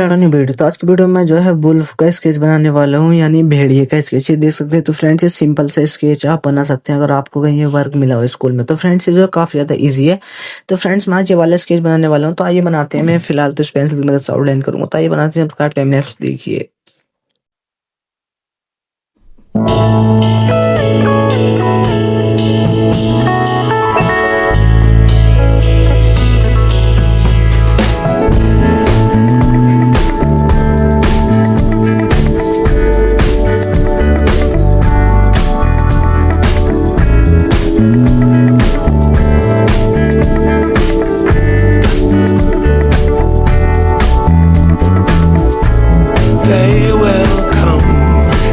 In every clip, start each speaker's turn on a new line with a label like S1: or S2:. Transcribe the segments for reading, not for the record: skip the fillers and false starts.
S1: नहीं वीडियो तो आज की वीडियो में जो है वुल्फ का स्केच बनाने वाला हूँ यानी भेड़िए का स्केच। ये देख सकते हैं। तो फ्रेंड्स ये सिंपल सा स्केच आप बना सकते हैं अगर आपको कहीं ये वर्क मिला हो स्कूल में। तो फ्रेंड्स ये जो है काफी ज्यादा इजी है। तो फ्रेंड्स मैं आज ये वाला स्केच बनाने वाला हूँ। तो आइए बनाते हैं। मैं फिलहाल तो इस पेंसिल की मदद से आउटलाइन करूंगा। तो आइए बनाते हैं। आपका टाइम लैप्स देखिए।
S2: They will come,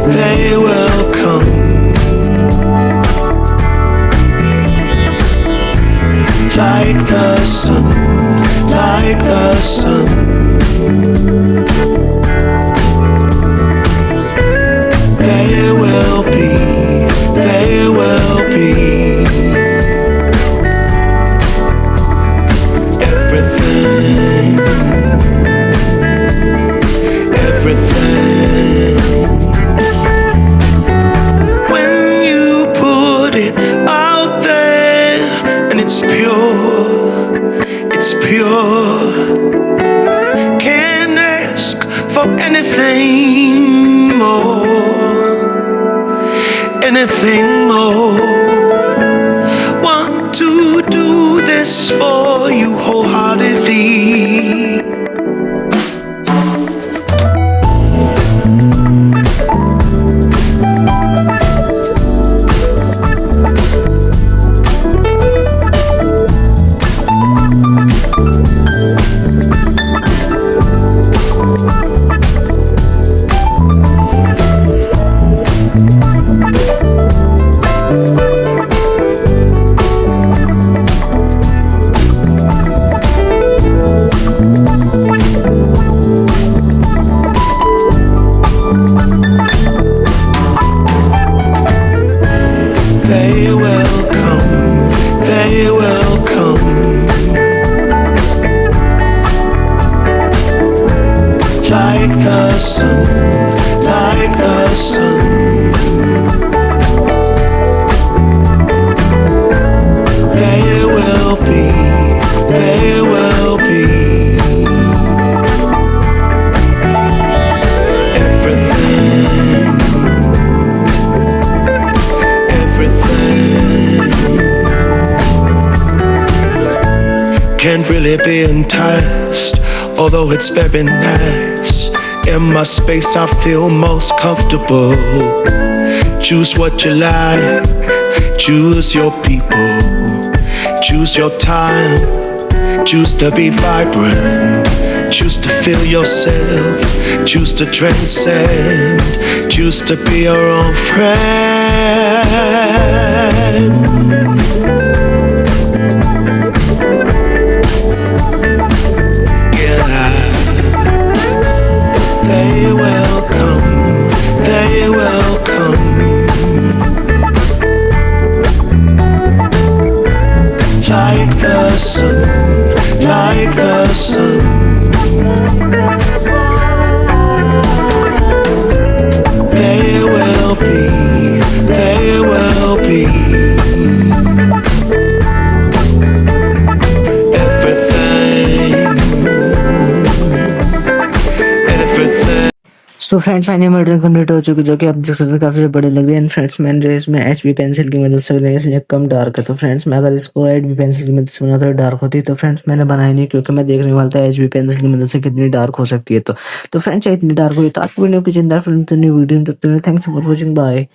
S2: they will come. Like the sun, like the sun. They will be, they will be. Everything, everything. When you put it out there and it's pure. Can't ask for anything more, anything more. Want to do this for you wholeheartedly. They will come, they will come. Like the sun, like the sun. They will be, they will be. Everything, everything. Can't really be enticed, although it's very nice. In my space I feel most comfortable. Choose what you like, choose your people, choose your time, choose to be vibrant, choose to feel yourself, choose to transcend, choose to be your own friend. They will come, they will come. Like the sun, like the sun. They will be, they will be. Everything, everything.
S1: So friends finally मेरी complete हो चुकी जो कि आप देख सकते हैं काफी बड़े लग रहे हैं। फ्रेंड्स मैंने जो इसमें HB पेंसिल की मदद से बनाई इसलिए कम डार्क है। तो फ्रेंड्स मैं अगर इसको HB पेंसिल की मदद से बनाता तो डार्क होती। तो फ्रेंड्स मैंने बनाई नहीं क्योंकि मैं देखने वाला था HB पेंसिल की मदद से कितनी डार्क हो सकती है। तो फ्रेंड्स इतनी डार्क हुई तो आपको वीडियो की चिंता फिल्म तो new video. Thanks for watching, bye.